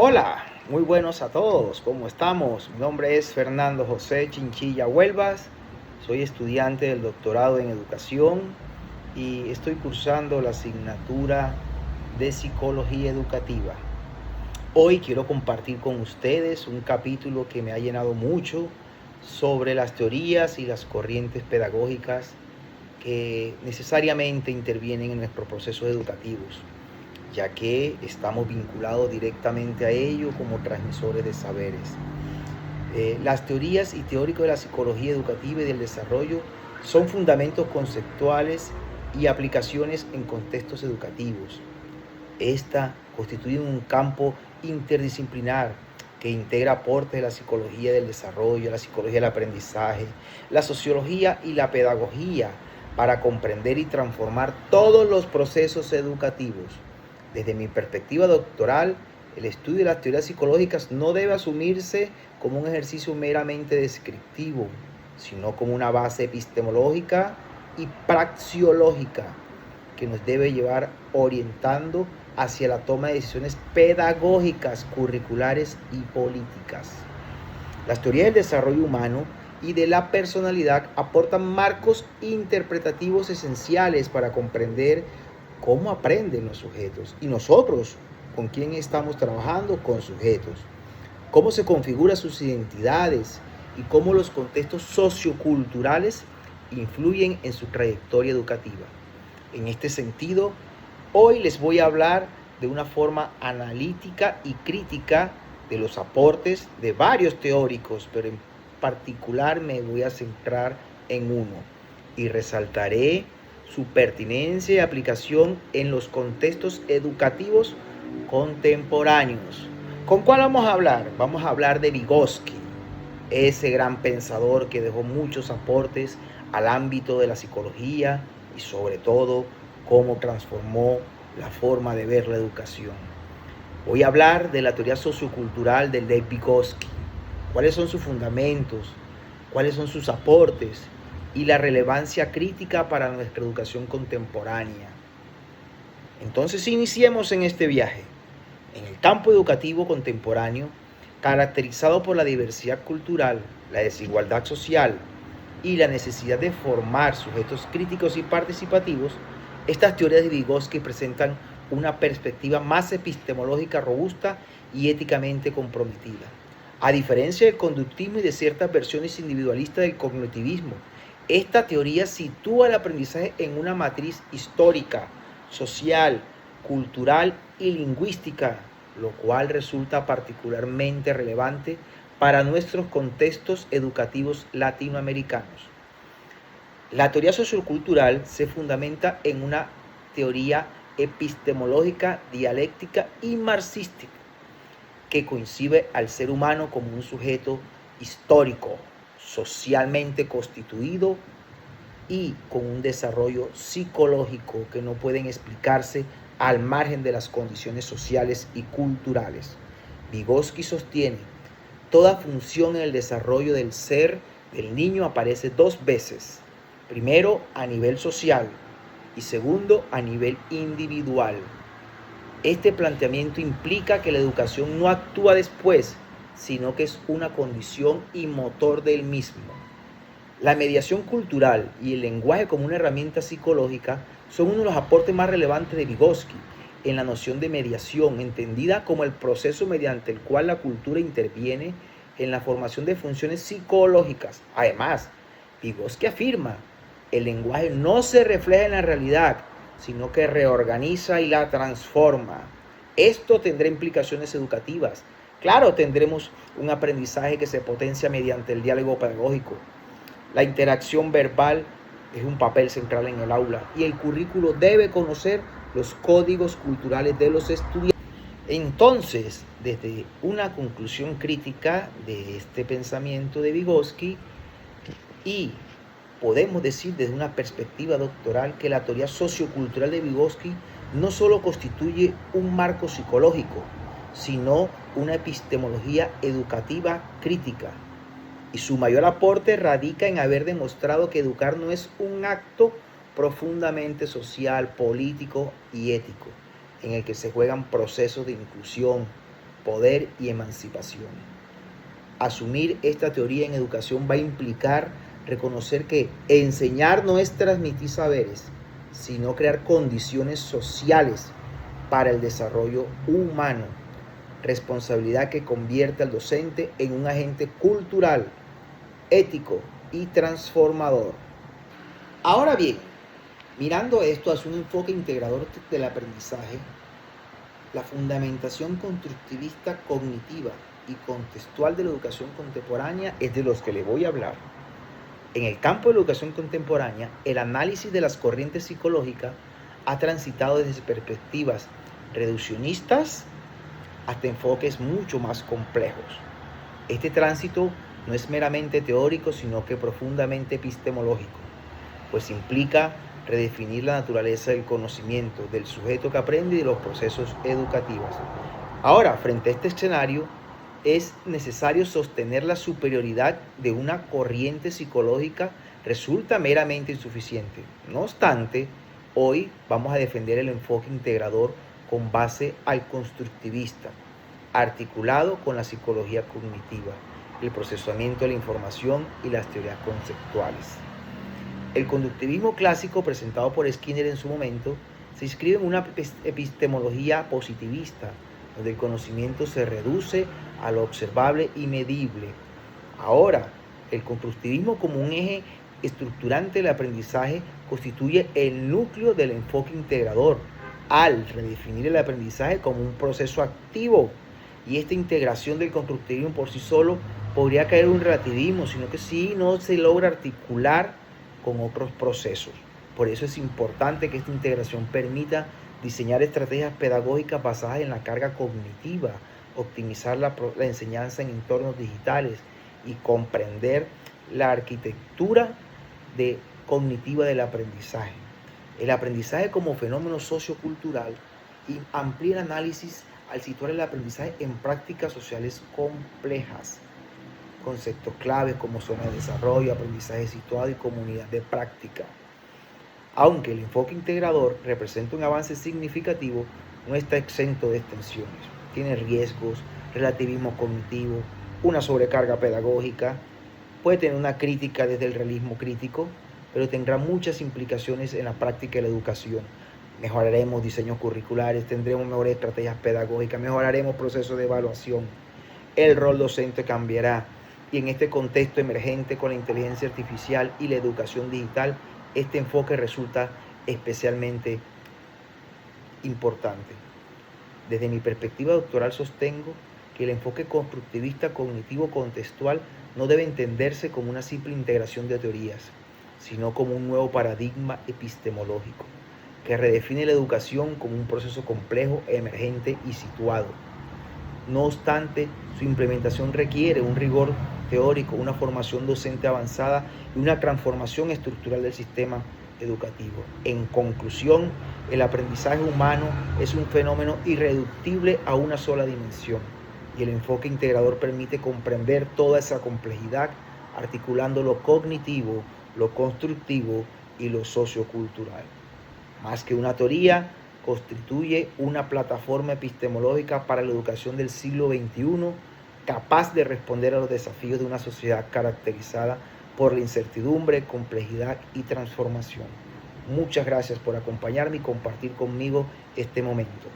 Hola, muy buenos a todos, ¿cómo estamos? Mi nombre es Fernando José Chinchilla Huelvas, soy estudiante del doctorado en educación y estoy cursando la asignatura de psicología educativa. Hoy quiero compartir con ustedes un capítulo que me ha llenado mucho sobre las teorías y las corrientes pedagógicas que necesariamente intervienen en nuestros procesos educativos, ya que estamos vinculados directamente a ello como transmisores de saberes. Las teorías y teóricos de la psicología educativa y del desarrollo son fundamentos conceptuales y aplicaciones en contextos educativos. Esta constituye un campo interdisciplinar que integra aportes de la psicología del desarrollo, la psicología del aprendizaje, la sociología y la pedagogía para comprender y transformar todos los procesos educativos. Desde mi perspectiva doctoral, el estudio de las teorías psicológicas no debe asumirse como un ejercicio meramente descriptivo, sino como una base epistemológica y praxeológica que nos debe llevar orientando hacia la toma de decisiones pedagógicas, curriculares y políticas. Las teorías del desarrollo humano y de la personalidad aportan marcos interpretativos esenciales para comprender cómo aprenden los sujetos y nosotros con quién estamos trabajando con sujetos, cómo se configuran sus identidades y cómo los contextos socioculturales influyen en su trayectoria educativa. En este sentido, hoy les voy a hablar de una forma analítica y crítica de los aportes de varios teóricos, pero en particular me voy a centrar en uno y resaltaré su pertinencia y aplicación en los contextos educativos contemporáneos. ¿Con cuál vamos a hablar? Vamos a hablar de Vygotsky, ese gran pensador que dejó muchos aportes al ámbito de la psicología y sobre todo cómo transformó la forma de ver la educación. Voy a hablar de la teoría sociocultural de Lev Vygotsky, cuáles son sus fundamentos, cuáles son sus aportes y la relevancia crítica para nuestra educación contemporánea. Entonces iniciemos en este viaje. En el campo educativo contemporáneo, caracterizado por la diversidad cultural, la desigualdad social y la necesidad de formar sujetos críticos y participativos, estas teorías de Vygotsky presentan una perspectiva más epistemológica robusta y éticamente comprometida. A diferencia del conductismo y de ciertas versiones individualistas del cognitivismo, esta teoría sitúa el aprendizaje en una matriz histórica, social, cultural y lingüística, lo cual resulta particularmente relevante para nuestros contextos educativos latinoamericanos. La teoría sociocultural se fundamenta en una teoría epistemológica, dialéctica y marxística que concibe al ser humano como un sujeto histórico, socialmente constituido y con un desarrollo psicológico que no pueden explicarse al margen de las condiciones sociales y culturales. Vygotsky sostiene, toda función en el desarrollo del ser del niño aparece dos veces. Primero, a nivel social y segundo, a nivel individual. Este planteamiento implica que la educación no actúa después, sino que es una condición y motor del mismo. La mediación cultural y el lenguaje como una herramienta psicológica son uno de los aportes más relevantes de Vygotsky en la noción de mediación, entendida como el proceso mediante el cual la cultura interviene en la formación de funciones psicológicas. Además, Vygotsky afirma, el lenguaje no se refleja en la realidad, sino que reorganiza y la transforma. Esto tendrá implicaciones educativas. Claro, tendremos un aprendizaje que se potencia mediante el diálogo pedagógico. La interacción verbal es un papel central en el aula y el currículo debe conocer los códigos culturales de los estudiantes. Entonces, desde una conclusión crítica de este pensamiento de Vygotsky, y podemos decir desde una perspectiva doctoral que la teoría sociocultural de Vygotsky no solo constituye un marco psicológico, sino una epistemología educativa crítica. Y su mayor aporte radica en haber demostrado que educar no es un acto profundamente social, político y ético, en el que se juegan procesos de inclusión, poder y emancipación. Asumir esta teoría en educación va a implicar reconocer que enseñar no es transmitir saberes, sino crear condiciones sociales para el desarrollo humano. Responsabilidad que convierte al docente en un agente cultural, ético y transformador. Ahora bien, mirando esto hacia un enfoque integrador del aprendizaje, la fundamentación constructivista cognitiva y contextual de la educación contemporánea es de los que le voy a hablar. En el campo de la educación contemporánea, el análisis de las corrientes psicológicas ha transitado desde perspectivas reduccionistas hasta enfoques mucho más complejos. Este tránsito no es meramente teórico, sino que profundamente epistemológico, pues implica redefinir la naturaleza del conocimiento, del sujeto que aprende y de los procesos educativos. Ahora, frente a este escenario, es necesario sostener la superioridad de una corriente psicológica resulta meramente insuficiente. No obstante, hoy vamos a defender el enfoque integrador con base al constructivista, articulado con la psicología cognitiva, el procesamiento de la información y las teorías conceptuales. El conductivismo clásico, presentado por Skinner en su momento, se inscribe en una epistemología positivista, donde el conocimiento se reduce a lo observable y medible. Ahora, el constructivismo como un eje estructurante del aprendizaje constituye el núcleo del enfoque integrador, al redefinir el aprendizaje como un proceso activo. Y esta integración del constructivismo por sí solo podría caer en un relativismo, sino que si no se logra articular con otros procesos. Por eso es importante que esta integración permita diseñar estrategias pedagógicas basadas en la carga cognitiva, optimizar la enseñanza en entornos digitales y comprender la arquitectura cognitiva del aprendizaje. El aprendizaje como fenómeno sociocultural y amplía el análisis al situar el aprendizaje en prácticas sociales complejas. Conceptos claves como zona de desarrollo, aprendizaje situado y comunidad de práctica. Aunque el enfoque integrador representa un avance significativo, no está exento de extensiones. Tiene riesgos, relativismo cognitivo, una sobrecarga pedagógica, puede tener una crítica desde el realismo crítico, pero tendrá muchas implicaciones en la práctica de la educación. Mejoraremos diseños curriculares, tendremos mejores estrategias pedagógicas, mejoraremos procesos de evaluación. El rol docente cambiará y en este contexto emergente con la inteligencia artificial y la educación digital, este enfoque resulta especialmente importante. Desde mi perspectiva doctoral sostengo que el enfoque constructivista cognitivo contextual no debe entenderse como una simple integración de teorías, sino como un nuevo paradigma epistemológico que redefine la educación como un proceso complejo, emergente y situado. No obstante, su implementación requiere un rigor teórico, una formación docente avanzada y una transformación estructural del sistema educativo. En conclusión, el aprendizaje humano es un fenómeno irreductible a una sola dimensión y el enfoque integrador permite comprender toda esa complejidad articulando lo cognitivo, lo constructivo y lo sociocultural. Más que una teoría, constituye una plataforma epistemológica para la educación del siglo XXI, capaz de responder a los desafíos de una sociedad caracterizada por la incertidumbre, complejidad y transformación. Muchas gracias por acompañarme y compartir conmigo este momento.